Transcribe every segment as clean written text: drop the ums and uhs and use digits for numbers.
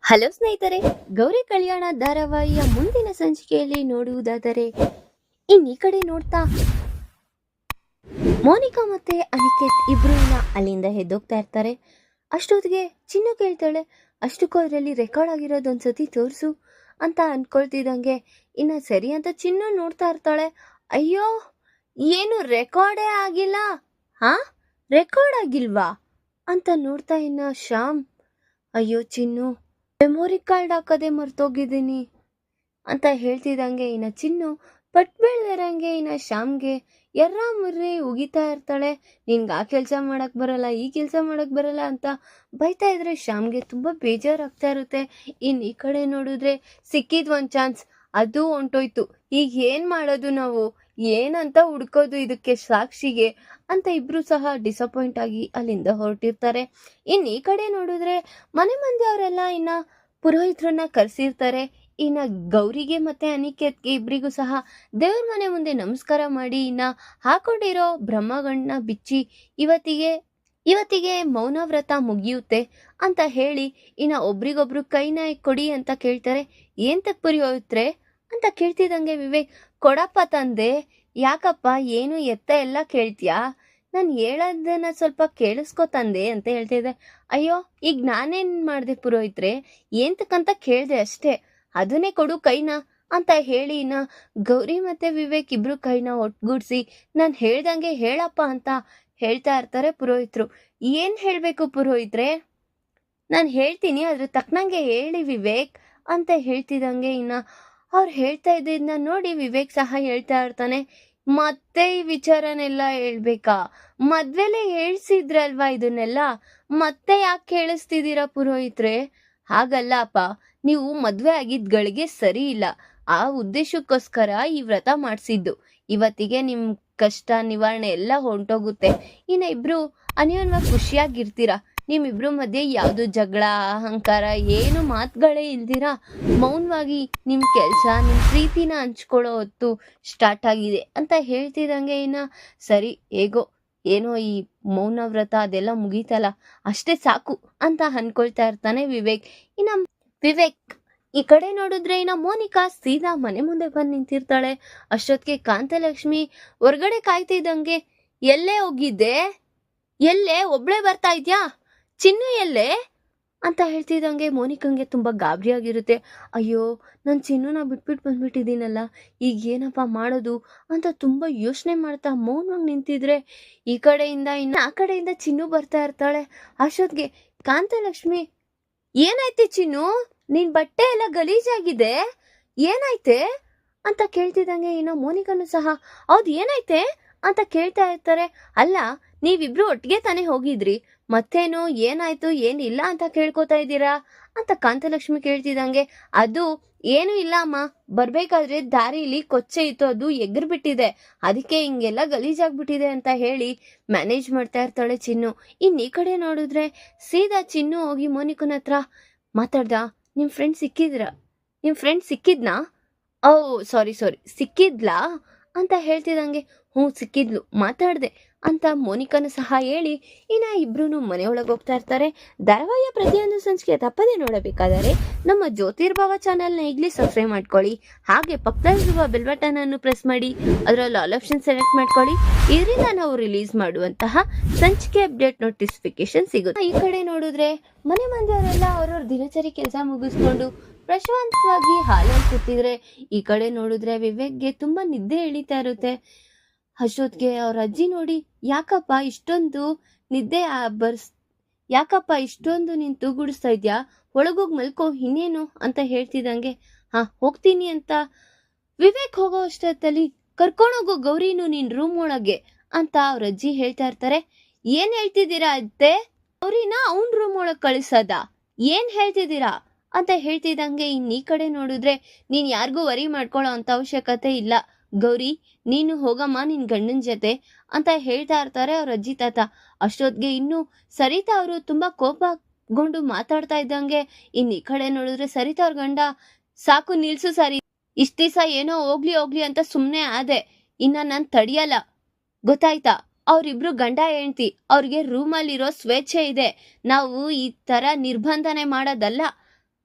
Hello ಸ್ನೇಹಿತರೆ, ಗೌರಿ ಕಲ್ಯಾಣ ಧಾರಾವಾಹಿಯ ಮುಂದಿನ ಸಂಚಿಕೆಯಲ್ಲಿ ನೋಡುವುದಾದರೆ ಈ ಕಡೆ ನೋಡ್ತಾ ಮೋನಿಕಾ ಮತ್ತೆ ಅನಿಕೇತ್ ಇಬ್ರು ಅಲ್ಲಿಂದ ಎದ್ದೋಗ್ತಾ ಇರ್ತಾರೆ. ಅಷ್ಟೊತ್ತಿಗೆ ಚಿನ್ನು ಕೇಳ್ತಾಳೆ, ಅಷ್ಟಕ್ಕೂ ಅದರಲ್ಲಿ ರೆಕಾರ್ಡ್ ಆಗಿರೋದೊಂದ್ಸತಿ ತೋರಿಸು ಅಂತ ಅನ್ಕೊಳ್ತಿದ್ದಂಗೆ ಸರಿ ಅಂತ ಚಿನ್ನು ನೋಡ್ತಾ ಇರ್ತಾಳೆ. ಅಯ್ಯೋ, ಏನು ರೆಕಾರ್ಡೇ ಆಗಿಲ್ಲ? ಹಾ, ರೆಕಾರ್ಡ್ ಆಗಿಲ್ವಾ ಅಂತ ನೋಡ್ತಾ ಶ್ಯಾಮ್, ಅಯ್ಯೋ ಚಿನ್ನು, ಮೆಮೊರಿ ಕಾರ್ಡ್ ಹಾಕೋದೆ ಮರ್ತೋಗಿದ್ದೀನಿ ಅಂತ ಹೇಳ್ತಿದ್ದಂಗೆ ಚಿನ್ನು ಪಟ್ ಬೆಳ್ದಿರಂಗೆ ಶ್ಯಾಮ್ಗೆ ಎರ್ರ ಮುರ್ರಿ ಉಗಿತಾ ಇರ್ತಾಳೆ. ನಿನ್ಗೆ ಆ ಕೆಲಸ ಮಾಡಕ್ ಬರಲ್ಲ, ಈ ಕೆಲಸ ಮಾಡಕ್ ಬರಲ್ಲ ಅಂತ ಬೈತಾ ಇದ್ರೆ ಶ್ಯಾಮ್ಗೆ ತುಂಬಾ ಬೇಜಾರಾಗ್ತಾ ಇರುತ್ತೆ. ಈ ಕಡೆ ನೋಡಿದ್ರೆ ಸಿಕ್ಕಿದ್ ಒಂದ್ ಚಾನ್ಸ್, ಅದು ಹೊಂಟೋಯ್ತು. ಈಗ ಏನ್ ಮಾಡೋದು ನಾವು, ಏನಂತ ಹುಡ್ಕೋದು ಇದಕ್ಕೆ ಸಾಕ್ಷಿಗೆ ಅಂತ ಇಬ್ರು ಸಹ ಡಿಸಪಾಯಿಂಟ್ ಆಗಿ ಅಲ್ಲಿಂದ ಹೊರಟಿರ್ತಾರೆ. ಈ ಕಡೆ ನೋಡಿದ್ರೆ ಮನೆ ಮಂದಿ ಅವರೆಲ್ಲ ಪುರೋಹಿತರನ್ನ ಕರೆಸಿರ್ತಾರೆ. ಗೌರಿಗೆ ಮತ್ತೆ ಅನಿಕೇತ್ಗೆ ಇಬ್ರಿಗೂ ಸಹ ದೇವ್ರ ಮನೆ ಮುಂದೆ ನಮಸ್ಕಾರ ಮಾಡಿ ಹಾಕೊಂಡಿರೋ ಬ್ರಹ್ಮಗಂಡನ ಬಿಚ್ಚಿ ಇವತ್ತಿಗೆ ಮೌನ ವ್ರತ ಮುಗಿಯುತ್ತೆ ಅಂತ ಹೇಳಿ ಒಬ್ರಿಗೊಬ್ರು ಕೈನ ಕೊಡಿ ಅಂತ ಕೇಳ್ತಾರೆ. ಏನ್ ಪುರೋಹಿತ್ರೆ ಅಂತ ಕೇಳ್ತಿದಂಗೆ ವಿವೇಕ್, ಕೊಡಪ್ಪ ತಂದೆ. ಯಾಕಪ್ಪ, ಏನು ಎತ್ತ ಎಲ್ಲ ಕೇಳ್ತೀಯಾ? ನಾನು ಹೇಳೋದನ್ನ ಸ್ವಲ್ಪ ಕೇಳಿಸ್ಕೊ ತಂದೆ ಅಂತ ಹೇಳ್ತಿದ್ದೆ. ಅಯ್ಯೋ, ಈಗ ನಾನೇನ್ ಮಾಡ್ದೆ ಪುರೋಹಿತ್ರೆ, ಏಂತಕ್ಕಂತ ಕೇಳ್ದೆ ಅಷ್ಟೇ, ಅದನ್ನೇ ಕೊಡು ಕೈನ ಅಂತ ಹೇಳಿ ಗೌರಿ ಮತ್ತೆ ವಿವೇಕ್ ಇಬ್ರು ಕೈನ ಒಟ್ಗೂಡ್ಸಿ ನಾನು ಹೇಳ್ದಂಗೆ ಹೇಳಪ್ಪ ಅಂತ ಹೇಳ್ತಾ ಇರ್ತಾರೆ ಪುರೋಹಿತ್ರು. ಏನ್ ಹೇಳ್ಬೇಕು ಪುರೋಹಿತ್ರೆ? ನಾನು ಹೇಳ್ತೀನಿ, ಅದ್ರ ತಕ್ಕನಂಗೆ ಹೇಳಿ ವಿವೇಕ್ ಅಂತ ಹೇಳ್ತಿದಂಗೆ ಅವ್ರು ಹೇಳ್ತಾ ಇದ್ದಿದ್ನ ನೋಡಿ ವಿವೇಕ್ ಸಹ ಹೇಳ್ತಾ ಇರ್ತಾನೆ. ಮತ್ತೆ ಈ ವಿಚಾರನೆಲ್ಲ ಹೇಳ್ಬೇಕಾ? ಮದ್ವೆಲೆ ಹೇಳ್ಸಿದ್ರಲ್ವಾ ಇದನ್ನೆಲ್ಲ, ಮತ್ತೆ ಯಾಕೆ ಹೇಳಿಸ್ತಿದ್ದೀರಾ ಪುರೋಹಿತ್ರೆ? ಹಾಗಲ್ಲ ಅಪ್ಪ, ನೀವು ಮದ್ವೆ ಆಗಿದ್ಗಳಿಗೆ ಸರಿ ಇಲ್ಲ, ಆ ಉದ್ದೇಶಕ್ಕೋಸ್ಕರ ಈ ವ್ರತ ಮಾಡಿಸಿದ್ದು. ಇವತ್ತಿಗೆ ನಿಮ್ ಕಷ್ಟ ನಿವಾರಣೆ ಎಲ್ಲ ಹೊಂಟೋಗುತ್ತೆ. ಇಬ್ರು ಅನ್ಯೋನ್ಯವಾಗಿ ಖುಷಿಯಾಗಿರ್ತೀರಾ. ನಿಮ್ಮಿಬ್ರು ಮಧ್ಯೆ ಯಾವುದು ಜಗಳ, ಅಹಂಕಾರ, ಏನು ಮಾತುಗಳೇ ಇಲ್ದಿರಾ ಮೌನವಾಗಿ ನಿಮ್ ಕೆಲ್ಸ, ನಿಮ್ ಪ್ರೀತಿನ ಹಂಚ್ಕೊಳ್ಳೋ ಹೊತ್ತು ಸ್ಟಾರ್ಟ್ ಆಗಿದೆ ಅಂತ ಹೇಳ್ತಿದಂಗೆ ಸರಿ, ಏನೋ ಈ ಮೌನ ವ್ರತ ಅದೆಲ್ಲ ಮುಗೀತಲ್ಲ, ಅಷ್ಟೇ ಸಾಕು ಅಂತ ಅನ್ಕೊಳ್ತಾ ಇರ್ತಾನೆ ವಿವೇಕ್. ವಿವೇಕ್ ಈ ಕಡೆ ನೋಡಿದ್ರೆ ಮೋನಿಕಾ ಸೀದಾ ಮನೆ ಮುಂದೆ ಬಂದು ನಿಂತಿರ್ತಾಳೆ. ಅಷ್ಟೊತ್ತಿಗೆ ಕಾಂತಲಕ್ಷ್ಮಿ ಹೊರ್ಗಡೆ ಕಾಯ್ತಿದ್ದಂಗೆ, ಎಲ್ಲೇ ಹೋಗಿದ್ದೆ? ಎಲ್ಲೇ ಒಬ್ಳೆ ಬರ್ತಾ ಇದ್ಯಾ? ಚಿನ್ನು ಎಲ್ಲೇ ಅಂತ ಹೇಳ್ತಿದ್ದಂಗೆ ಮೋನಿಕಂಗೆ ತುಂಬಾ ಗಾಬರಿ ಆಗಿರುತ್ತೆ. ಅಯ್ಯೋ, ನಾನು ಚಿನ್ನುನ ಬಿಟ್ಬಿಟ್ಟು ಬಂದ್ಬಿಟ್ಟಿದ್ದೀನಲ್ಲ, ಈಗ ಏನಪ್ಪ ಮಾಡೋದು ಅಂತ ತುಂಬಾ ಯೋಚನೆ ಮಾಡ್ತಾ ಮೌನವಾಗಿ ನಿಂತಿದ್ರೆ ಈ ಕಡೆಯಿಂದ ಆ ಕಡೆಯಿಂದ ಚಿನ್ನು ಬರ್ತಾ ಇರ್ತಾಳೆ. ಅಷ್ಟೊತ್ತಿಗೆ ಕಾಂತಲಕ್ಷ್ಮಿ, ಏನಾಯ್ತು ಚಿನ್ನು, ನಿನ್ ಬಟ್ಟೆ ಎಲ್ಲ ಗಲೀಜಾಗಿದೆ, ಏನಾಯ್ತೆ ಅಂತ ಕೇಳ್ತಿದ್ದಂಗೆ ಮೋನಿಕನು ಸಹ ಹೌದು ಏನಾಯ್ತೆ ಅಂತ ಕೇಳ್ತಾ ಇರ್ತಾರೆ. ಅಲ್ಲ, ನೀವಿಬ್ರು ಒಟ್ಟಿಗೆ ತಾನೇ ಹೋಗಿದ್ರಿ, ಮತ್ತೇನು ಏನಾಯ್ತು ಏನಿಲ್ಲ ಅಂತ ಕೇಳ್ಕೊತಾ ಇದ್ದೀರಾ ಅಂತ ಕಾಂತಲಕ್ಷ್ಮಿ ಕೇಳ್ತಿದಂಗೆ, ಅದು ಏನು ಇಲ್ಲ ಅಮ್ಮ, ಬರ್ಬೇಕಾದ್ರೆ ದಾರಿಲಿ ಕೊಚ್ಚೆ ಇತ್ತು, ಅದು ಎಗ್ರು ಬಿಟ್ಟಿದೆ, ಅದಕ್ಕೆ ಹಿಂಗೆಲ್ಲ ಗಲೀಜಾಗ್ಬಿಟ್ಟಿದೆ ಅಂತ ಹೇಳಿ ಮ್ಯಾನೇಜ್ ಮಾಡ್ತಾ ಇರ್ತಾಳೆ ಚಿನ್ನು. ಈ ಕಡೆ ನೋಡಿದ್ರೆ ಸೀದಾ ಚಿನ್ನು ಹೋಗಿ ಮೋನಿಕನ ಹತ್ರ ಮಾತಾಡ್ದ, ನಿಮ್ ಫ್ರೆಂಡ್ ಸಿಕ್ಕಿದ್ನಾ? ಓ ಸಾರಿ ಸಿಕ್ಕಿದ್ಲಾ ಅಂತ ಹೇಳ್ತಿದಂಗೆ, ಹ್ಞೂ ಸಿಕ್ಕಿದ್ಲು, ಮಾತಾಡ್ದೆ ಅಂತ ಮೋನಿಕನು ಸಹ ಹೇಳಿ ಇಬ್ರು ಮನೆಯೊಳಗೆ ಹೋಗ್ತಾ ಇರ್ತಾರೆ. ಧಾರಾವಾಹಿಯ ಪ್ರತಿಯೊಂದು ಸಂಚಿಕೆ ತಪ್ಪದೆ ನೋಡಬೇಕಾದರೆ ನಮ್ಮ ಜ್ಯೋತಿರ್ಭವ ಚಾನೆಲ್ನ ಈಗಲೇ ಸಬ್ಸ್ಕ್ರೈಬ್ ಮಾಡ್ಕೊಳ್ಳಿ. ಹಾಗೆ ಪಕ್ಕದಲ್ಲಿರುವ ಬೆಲ್ ಬಟನ್ ಅನ್ನು ಪ್ರೆಸ್ ಮಾಡಿ ಅದರಲ್ಲಿ ಆಲ್ ಆಪ್ಷನ್ ಸೆಲೆಕ್ಟ್ ಮಾಡ್ಕೊಳ್ಳಿ. ಇದರಿಂದ ನಾವು ರಿಲೀಸ್ ಮಾಡುವಂತಹ ಸಂಚಿಕೆ ಅಪ್ಡೇಟ್ ನೋಟಿಫಿಕೇಶನ್ ಸಿಗುತ್ತೆ. ಈ ಕಡೆ ನೋಡಿದ್ರೆ ಮನೆ ಮಂದಿಯವರೆಲ್ಲ ಅವ್ರವ್ರ ದಿನಚರಿ ಕೆಲಸ ಮುಗಿಸ್ಕೊಂಡು ಪ್ರಶಾಂತವಾಗಿ ಹಾಲಲ್ಲಿ ಕೂತಿದ್ರೆ ಈ ಕಡೆ ನೋಡಿದ್ರೆ ವಿವೇಕ್ಗೆ ತುಂಬಾ ನಿದ್ದೆ ಎಳಿತಾ ಇರುತ್ತೆ. ಅಷ್ಟೊತ್ತಿಗೆ ಅವ್ರ ಅಜ್ಜಿ ನೋಡಿ, ಯಾಕಪ್ಪ ಇಷ್ಟೊಂದು ನಿದ್ದೆ ಯಾಕಪ್ಪ ಇಷ್ಟೊಂದು ನೀನ್ ತೂಗುಡಿಸ್ತಾ ಇದ್ಯಾ, ಒಳಗೋಗಿ ಮಲ್ಕೋ ಇನ್ನೇನು ಅಂತ ಹೇಳ್ತಿದಂಗೆ, ಹೋಗ್ತೀನಿ ಅಂತ ವಿವೇಕ್ ಹೋಗೋ ಅಷ್ಟೊತ್ತಲ್ಲಿ ಕರ್ಕೊಂಡೋಗೋ ಗೌರಿನು ನೀನ್ ರೂಮ್ ಒಳಗೆ ಅಂತ ಅವ್ರ ಅಜ್ಜಿ ಹೇಳ್ತಾ ಇರ್ತಾರೆ. ಏನ್ ಹೇಳ್ತಿದ್ದೀರಾ ಅತ್ತೆ? ಗೌರಿನ ಅವನ್ ರೂಮ್ ಒಳಗ್ ಕಳಿಸದ? ಏನ್ ಹೇಳ್ತಿದ್ದೀರಾ ಅಂತ ಹೇಳ್ತಿದಂಗೆ ಈ ಕಡೆ ನೋಡಿದ್ರೆ, ನೀನ್ ಯಾರಿಗೂ ವರಿ ಮಾಡ್ಕೊಳ್ಳೋ ಅಂತ ಅವಶ್ಯಕತೆ ಇಲ್ಲ ಗೌರಿ, ನೀನು ಹೋಗಮ್ಮ ನಿನ್ ಗಂಡನ ಜೊತೆ ಅಂತ ಹೇಳ್ತಾ ಇರ್ತಾರೆ ಅವ್ರ ಅಜ್ಜಿ ತಾತ. ಅಷ್ಟೊತ್ತಿಗೆ ಇನ್ನು ಸರಿತಾ ಅವರು ತುಂಬಾ ಕೋಪಗೊಂಡು ಮಾತಾಡ್ತಾ ಇದ್ದಂಗೆ ಈ ಕಡೆ ನೋಡಿದ್ರೆ ಸರಿತಾ ಅವ್ರ ಗಂಡ, ಸಾಕು ನಿಲ್ಸು ಸರಿ, ಇಷ್ಟ ದಿವಸ ಏನೋ ಹೋಗ್ಲಿ ಅಂತ ಸುಮ್ನೆ ಆದೆ, ನಾನ್ ತಡಿಯಲ್ಲ ಗೊತ್ತಾಯ್ತಾ? ಅವ್ರಿಬ್ರು ಗಂಡ ಹೆಂಡ್ತಿ, ಅವ್ರಿಗೆ ರೂಮಲ್ಲಿರೋ ಸ್ವೇಚ್ಛೆ ಇದೆ, ನಾವು ಈ ತರ ನಿರ್ಬಂಧನೆ ಮಾಡೋದಲ್ಲ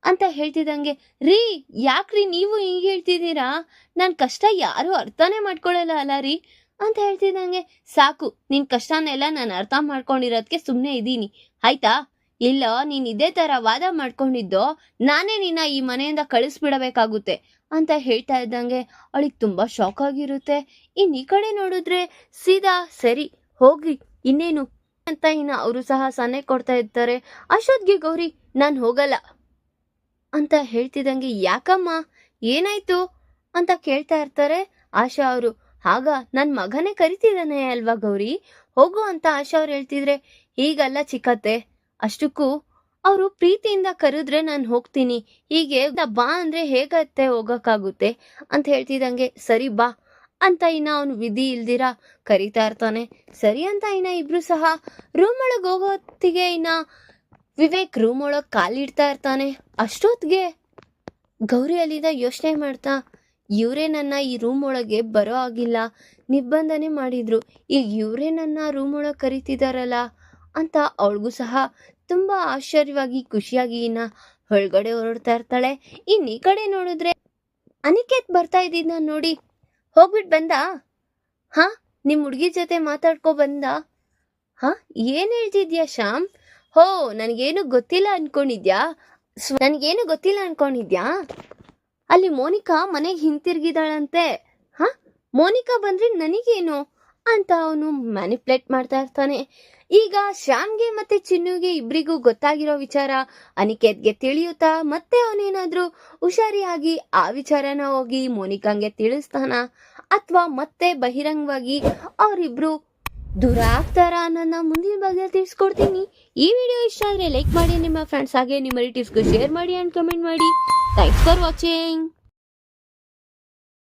ಅಂತ ಹೇಳ್ತಿದ್ದಂಗೆ, ರೀ ಯಾಕ್ರಿ ನೀವು ಹಿಂಗೆ ಹೇಳ್ತಿದ್ದೀರಾ, ನನ್ನ ಕಷ್ಟ ಯಾರು ಅರ್ಥನೇ ಮಾಡ್ಕೊಳ್ಳಲ್ಲ ಅಲ್ಲ ರೀ ಅಂತ ಹೇಳ್ತಿದ್ದಂಗೆ, ಸಾಕು ನಿನ್ ಕಷ್ಟನೆಲ್ಲ ನಾನು ಅರ್ಥ ಮಾಡ್ಕೊಂಡಿರೋದಕ್ಕೆ ಸುಮ್ಮನೆ ಇದ್ದೀನಿ ಆಯ್ತಾ. ಇಲ್ಲ ನೀನ್ ಇದೇ ತರ ವಾದ ಮಾಡ್ಕೊಂಡಿದ್ದೋ ನಾನೇ ನಿನ್ನ ಈ ಮನೆಯಿಂದ ಕಳಿಸ್ಬಿಡಬೇಕಾಗುತ್ತೆ ಅಂತ ಹೇಳ್ತಾ ಇದ್ದಂಗೆ ಅವಳಿಗೆ ತುಂಬಾ ಶಾಕ್ ಆಗಿರುತ್ತೆ. ಈ ಕಡೆ ನೋಡಿದ್ರೆ ಸೀದಾ ಸರಿ ಹೋಗ್ರಿ ಇನ್ನೇನು ಅಂತ ಅವರು ಸಹ ಸನ್ನೆ ಕೊಡ್ತಾ ಇರ್ತಾರೆ. ಅಷ್ಟೊತ್ತಿಗೆ ಗೌರಿ ನಾನು ಹೋಗಲ್ಲ ಅಂತ ಹೇಳ್ತಿದ್ದಂಗೆ, ಯಾಕಮ್ಮ ಏನಾಯ್ತು ಅಂತ ಕೇಳ್ತಾ ಇರ್ತಾರೆ ಆಶಾ ಅವರು. ಆಗ ನನ್ ಮಗನೇ ಕರಿತಿದ್ದಾನೆ ಅಲ್ವಾ ಗೌರಿ, ಹೋಗು ಅಂತ ಆಶಾ ಅವ್ರು ಹೇಳ್ತಿದ್ರೆ, ಹೀಗಲ್ಲ ಚಿಕ್ಕತ್ತೆ, ಅಷ್ಟಕ್ಕೂ ಅವರು ಪ್ರೀತಿಯಿಂದ ಕರೆದ್ರೆ ನಾನು ಹೋಗ್ತೀನಿ, ಹೀಗೆ ಬಾ ಅಂದ್ರೆ ಹೇಗತ್ತೆ ಹೋಗಕ್ಕಾಗುತ್ತೆ ಅಂತ ಹೇಳ್ತಿದ್ದಂಗೆ, ಸರಿ ಬಾ ಅಂತ ಅವನು ವಿಧಿ ಇಲ್ದಿರ ಕರಿತಾ ಇರ್ತಾನೆ. ಸರಿ ಅಂತ ಇಬ್ರು ಸಹ ರೂಮ್ ಒಳಗೆ ಹೋಗೋತ್ತಿಗೆ ವಿವೇಕ್ ರೂಮ್ ಒಳಗೆ ಕಾಲಿಡ್ತಾ ಇರ್ತಾನೆ. ಅಷ್ಟೊತ್ತಿಗೆ ಗೌರಿ ಅಲ್ಲಿಂದ ಯೋಚನೆ ಮಾಡ್ತಾ, ಇವರೇ ನನ್ನ ಈ ರೂಮ್ ಒಳಗೆ ಬರೋ ಆಗಿಲ್ಲ, ನಿರ್ಬಂಧನೆ ಮಾಡಿದ್ರು, ಈಗ ಇವರೇ ನನ್ನ ರೂಮ್ ಒಳಗೆ ಕರಿತಿದಾರಲ್ಲ ಅಂತ ಅವಳಿಗೂ ಸಹ ತುಂಬಾ ಆಶ್ಚರ್ಯವಾಗಿ ಖುಷಿಯಾಗಿ ಹೊರಗಡೆ ಹೊರಡ್ತಾ ಇರ್ತಾಳೆ. ಈ ಕಡೆ ನೋಡಿದ್ರೆ ಅನಿಕೇತ್ ಬರ್ತಾ ಇದ್ದಿದ್ನ ನೋಡಿ, ಹೋಗ್ಬಿಟ್ ಬಂದ, ಹಾ ನಿಮ್ ಹುಡುಗಿ ಜೊತೆ ಮಾತಾಡ್ಕೊ ಬಂದ, ಹಾ ಏನ್ ಹೇಳ್ತಿದ್ಯಾ ಶ್ಯಾಮ್, ಹೋ ನನಗೇನು ಗೊತ್ತಿಲ್ಲ ಅನ್ಕೊಂಡಿದ್ಯಾ ಅಲ್ಲಿ ಮೋನಿಕಾ ಮನೆಗೆ ಹಿಂತಿರ್ಗಿದಾಳಂತೆ, ಹ ಮೋನಿಕಾ ಬಂದ್ರೆ ನನಗೇನು ಅಂತ ಅವನು ಮ್ಯಾನಿಪ್ಯುಲೇಟ್ ಮಾಡ್ತಾ ಇರ್ತಾನೆ. ಈಗ ಶ್ಯಾಮ್ಗೆ ಮತ್ತೆ ಚಿನ್ನುಗೆ ಇಬ್ರಿಗೂ ಗೊತ್ತಾಗಿರೋ ವಿಚಾರ ಅನಿಕೇತ್ಗೆ ತಿಳಿಯುತ್ತಾ ಮತ್ತೆ ಅವನೇನಾದ್ರೂ ಹುಷಾರಿಯಾಗಿ ಆ ವಿಚಾರನ ಹೋಗಿ ಮೋನಿಕಾಂಗೆ ತಿಳಿಸ್ತಾನ ಅಥವಾ ಮತ್ತೆ ಬಹಿರಂಗವಾಗಿ ಅವರಿಬ್ರು ದೂರ ಆಗ್ತಾರ ಅನ್ನೋದನ್ನ ಮುಂದಿನ ಬಗ್ಗೆ ತಿಳಿಸ್ಕೊಡ್ತೀನಿ. ಈ ವಿಡಿಯೋ ಇಷ್ಟ ಆದರೆ ಲೈಕ್ ಮಾಡಿ, ನಿಮ್ಮ ಫ್ರೆಂಡ್ಸ್ ಹಾಗೆ ನಿಮ್ಮ ರಿಲೇಟಿವ್ಸ್ಗೂ ಶೇರ್ ಮಾಡಿ ಅಂಡ್ ಕಮೆಂಟ್ ಮಾಡಿ. Thanks for watching.